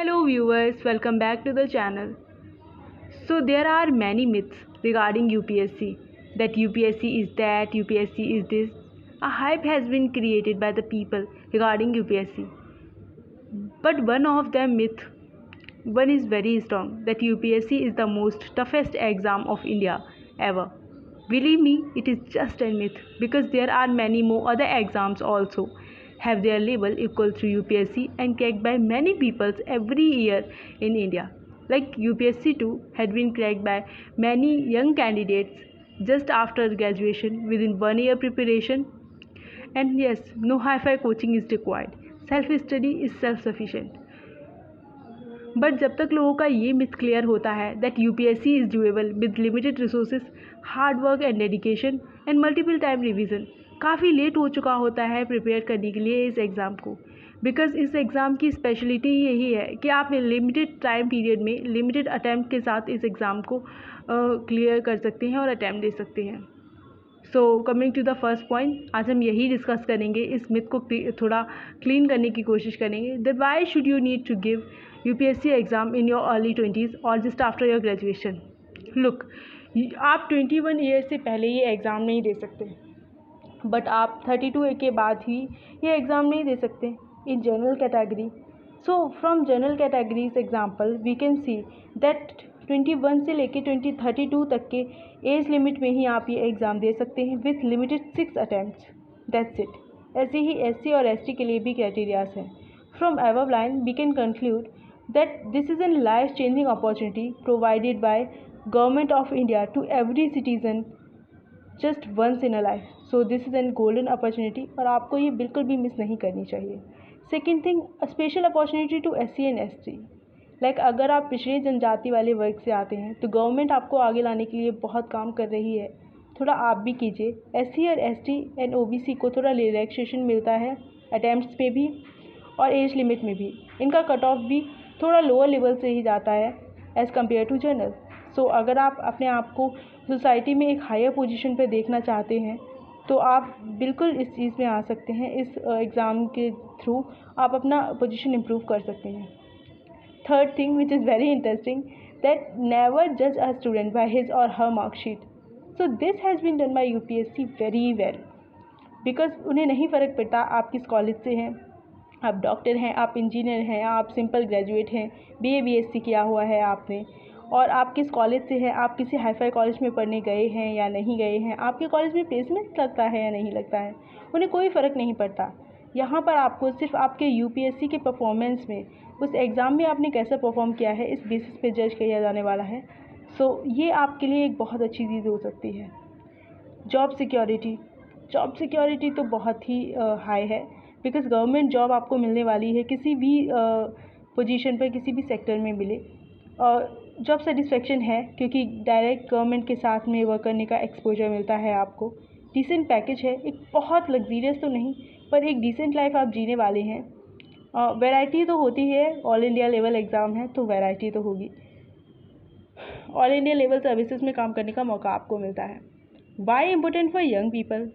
Hello viewers, welcome back to the channel. So there are many myths regarding UPSC, that UPSC is that, UPSC is this. A hype has been created by the people regarding UPSC. But one is very strong, that UPSC is the most toughest exam of India ever. Believe me, it is just a myth because there are many more other exams also have their label equal to UPSC and cracked by many people every year in India. Like UPSC 2 had been cracked by many young candidates just after graduation within 1 year preparation. And yes, no hi-fi coaching is required. Self-study is self-sufficient. But जब तक लोगों का ये myth clear होता है that UPSC is doable with limited resources, hard work and dedication and multiple time revision, काफ़ी late हो चुका होता है प्रिपेयर करने के लिए इस एग्ज़ाम को। बिकॉज इस एग्ज़ाम की स्पेशलिटी यही है कि आप लिमिटेड टाइम पीरियड में लिमिटेड अटैम्प्ट के साथ इस एग्ज़ाम को क्लियर कर सकते हैं और अटैम्प्ट दे सकते हैं। So coming to the first point, आज हम यही डिस्कस करेंगे, इस मिथ को थोड़ा क्लीन करने की कोशिश करेंगे that why should you need to give UPSC exam in your early 20s और just after your graduation. Look, आप 21 ईयर से पहले ये एग्ज़ाम नहीं दे सकते, बट आप 32 के बाद ही ये एग्ज़ाम नहीं दे सकते in general category. So from general categories example we can see that 21 से लेके 32 तक के एज लिमिट में ही आप ये एग्ज़ाम दे सकते हैं with limited 6 attempts, that's it. ऐसे ही एससी और एसटी के लिए भी क्राइटेरियाज हैं। From above line we can conclude that this is a life-changing opportunity provided by Government of India to every citizen just once in a life. So this is a golden opportunity और आपको ये बिल्कुल भी miss नहीं करनी चाहिए। Second thing, a special opportunity to SC and ST. Like अगर आप पिछड़े जनजाति वाले वर्ग से आते हैं तो गवर्नमेंट आपको आगे लाने के लिए बहुत काम कर रही है, थोड़ा आप भी कीजिए। SC और ST एंड OBC को थोड़ा रिलैक्सेशन मिलता है अटैम्प्ट्स पे भी और एज लिमिट में भी। इनका कट ऑफ भी थोड़ा लोअर लेवल से ही जाता है एज़ कम्पेयर टू जनरल। सो अगर आप अपने आप को सोसाइटी में एक हायर पोजीशन पे देखना चाहते हैं तो आप बिल्कुल इस चीज़ में आ सकते हैं। इस एग्ज़ाम के थ्रू आप अपना पोजीशन इम्प्रूव कर सकते हैं। Third thing which is very interesting, that never जज a student by his or her marksheet. So this has been done by UPSC very well, because उन्हें नहीं फ़र्क पड़ता आप किस कॉलेज से हैं, आप डॉक्टर हैं, आप इंजीनियर हैं, आप सिंपल ग्रेजुएट हैं, बीए बीएससी किया हुआ है आपने, और आप किस कॉलेज से हैं, आप किसी हाईफाई कॉलेज में पढ़ने गए हैं या नहीं गए हैं, आपके कॉलेज में प्लेसमेंट लगता है या नहीं लगता है, उन्हें कोई फ़र्क नहीं पड़ता। यहाँ पर आपको सिर्फ आपके यूपीएससी के परफॉर्मेंस में, उस एग्ज़ाम में आपने कैसा परफॉर्म किया है, इस बेसिस पे जज किया जाने वाला है। सो ये आपके लिए एक बहुत अच्छी चीज़ हो सकती है। जॉब सिक्योरिटी तो बहुत ही हाई है, बिकॉज गवर्नमेंट जॉब आपको मिलने वाली है किसी भी पोजीशन पर, किसी भी सेक्टर में मिले। और जॉब सेटिस्फेक्शन है क्योंकि डायरेक्ट गवर्नमेंट के साथ में वर्क करने का एक्सपोजर मिलता है आपको। डिसेंट पैकेज है, एक बहुत लग्जीरियस तो नहीं पर एक डिसेंट लाइफ आप जीने वाले हैं। वैरायटी तो होती है, ऑल इंडिया लेवल एग्ज़ाम है तो वैरायटी तो होगी। ऑल इंडिया लेवल सर्विसेज में काम करने का मौका आपको मिलता है। Why important for young people?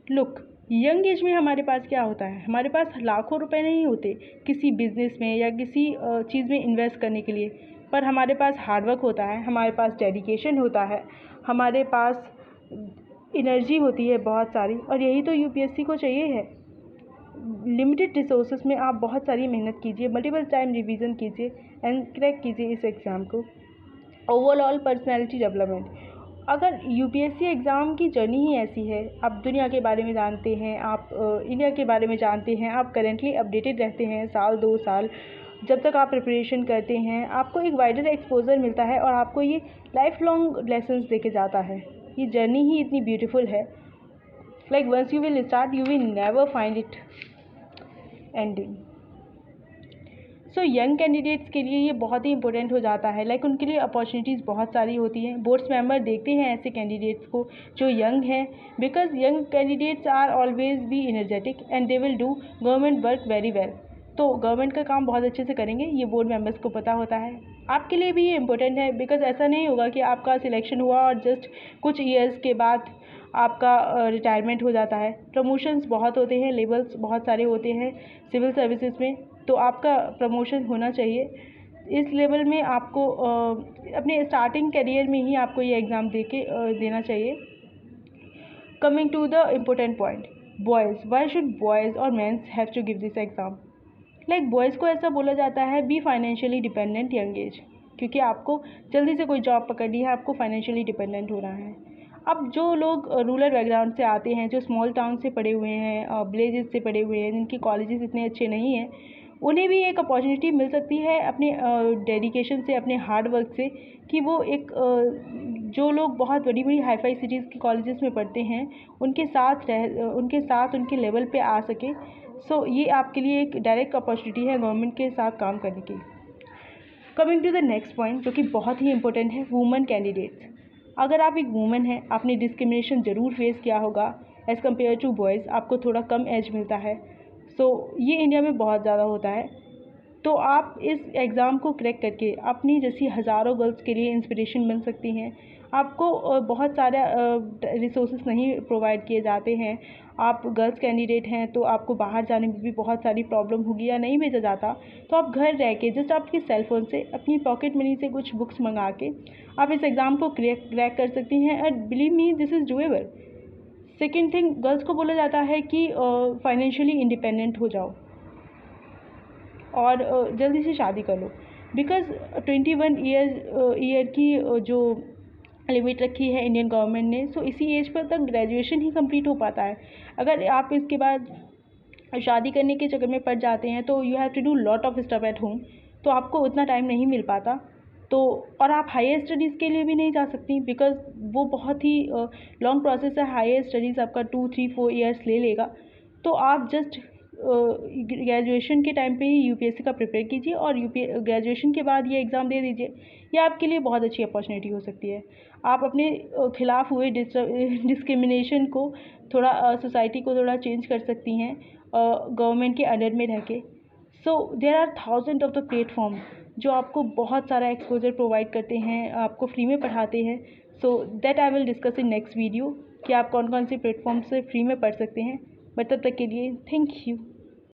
Look, young age में हमारे पास क्या होता है, हमारे पास लाखों रुपए नहीं होते किसी बिज़नेस में या किसी चीज़ में इन्वेस्ट करने के लिए, पर हमारे पास हार्डवर्क होता है, हमारे पास डेडिकेशन होता है, हमारे पास एनर्जी होती है बहुत सारी, और यही तो यूपीएससी को चाहिए है। लिमिटेड रिसोर्सेज में आप बहुत सारी मेहनत कीजिए, मल्टीपल टाइम रिवीजन कीजिए एंड क्रैक कीजिए इस एग्ज़ाम को। ओवरऑल पर्सनैलिटी डेवलपमेंट, अगर यूपीएससी एग्ज़ाम की जर्नी ही ऐसी है, आप दुनिया के बारे में जानते हैं, आप इंडिया के बारे में जानते हैं, आप करेंटली अपडेटेड रहते हैं साल 2 साल, जब तक आप प्रिपरेशन करते हैं आपको एक वाइडर एक्सपोजर मिलता है और आपको ये लाइफ लॉन्ग लेसन्स देके जाता है। ये जर्नी ही इतनी ब्यूटीफुल है, like once you will start you will never find it ending. So young candidates के लिए ये बहुत ही इंपॉर्टेंट हो जाता है, लाइक उनके लिए अपॉर्चुनिटीज़ बहुत सारी होती हैं। बोर्ड्स मेंबर देखते हैं ऐसे कैंडिडेट्स को जो यंग हैं, because young candidates are always be energetic and they will do government work very well. तो गवर्नमेंट का काम बहुत अच्छे से करेंगे, ये बोर्ड मेंबर्स को पता होता है। आपके लिए भी ये इंपॉर्टेंट है, बिकॉज ऐसा नहीं होगा कि आपका सिलेक्शन हुआ और जस्ट कुछ ईयर्स के बाद आपका रिटायरमेंट हो जाता है। प्रमोशंस बहुत होते हैं, लेवल्स बहुत सारे होते हैं सिविल सर्विसेज में, तो आपका प्रमोशन होना चाहिए। इस लेवल में आपको अपने स्टार्टिंग करियर में ही आपको ये एग्ज़ाम देना चाहिए। Coming to the important point, boys, why should boys और mens have to give this exam? Like boys को ऐसा बोला जाता है be financially dependent young age, क्योंकि आपको जल्दी से कोई जॉब पकड़नी है, आपको फाइनेंशियली डिपेंडेंट होना है। अब जो लोग रूरल बैकग्राउंड से आते हैं, जो स्मॉल टाउन से पढ़े हुए हैं, विलेजेस से पढ़े हुए हैं, जिनकी कॉलेजेस इतने अच्छे नहीं हैं, उन्हें भी एक अपॉर्चुनिटी मिल सकती है अपने डेडिकेशन से, अपने हार्ड वर्क से, कि वो एक जो लोग बहुत बड़ी बड़ी हाई फाई सिटीज़ के कॉलेजेस में पढ़ते हैं उनके साथ उनके लेवल पे आ सके। सो ये आपके लिए एक डायरेक्ट अपॉर्चुनिटी है गवर्नमेंट के साथ काम करने की। Coming to the next point, जो कि बहुत ही इंपॉर्टेंट है, वुमेन कैंडिडेट्स। अगर आप एक वुमेन हैं, आपने डिस्क्रिमिनेशन ज़रूर फेस किया होगा एज़ कम्पेयर टू बॉयज़, आपको थोड़ा कम एज मिलता है। सो ये इंडिया में बहुत ज़्यादा होता है। तो आप इस एग्ज़ाम को क्रैक करके अपनी जैसी हज़ारों गर्ल्स के लिए इंस्पिरेशन बन सकती हैं। आपको बहुत सारा रिसोर्सेज नहीं प्रोवाइड किए जाते हैं। आप गर्ल्स कैंडिडेट हैं तो आपको बाहर जाने में भी बहुत सारी प्रॉब्लम होगी या नहीं भेजा जाता, तो आप घर रह के जस्ट आपके सेल फ़ोन से अपनी पॉकेट मनी से कुछ बुक्स मंगा के आप इस एग्ज़ाम को क्रैक कर सकती हैं। And believe me, this is doable. Second thing, girls को बोला जाता है कि फाइनेंशियली इंडिपेंडेंट हो जाओ और जल्दी से शादी कर लो, बिकॉज़ 21 ईयर की जो लिमिट रखी है इंडियन गवर्नमेंट ने, सो इसी एज पर तक ग्रेजुएशन ही कंप्लीट हो पाता है। अगर आप इसके बाद शादी करने के चक्कर में पड़ जाते हैं तो you have to do lot of stuff at home, तो आपको उतना टाइम नहीं मिल पाता। तो और आप हायर स्टडीज़ के लिए भी नहीं जा सकती, बिकॉज़ वो बहुत ही लॉन्ग प्रोसेस है। हायर स्टडीज़ आपका 2, 3, 4 ईयर्स ले लेगा। तो आप जस्ट ग्रेजुएशन के टाइम पे ही यूपीएससी का प्रिपेयर कीजिए और ग्रेजुएशन के बाद ये एग्ज़ाम दे दीजिए। ये आपके लिए बहुत अच्छी अपॉर्चुनिटी हो सकती है। आप अपने खिलाफ हुए डिस्क्रिमिनेशन को थोड़ा सोसाइटी को थोड़ा चेंज कर सकती हैं गवर्नमेंट के अंडर में रह के। So there are thousand of the platform जो आपको बहुत सारा एक्सपोजर प्रोवाइड करते हैं, आपको फ्री में पढ़ाते हैं। So that I will discuss in next video कि आप कौन कौन से प्लेटफॉर्म से फ्री में पढ़ सकते हैं। बट तब तक के लिए थैंक यू।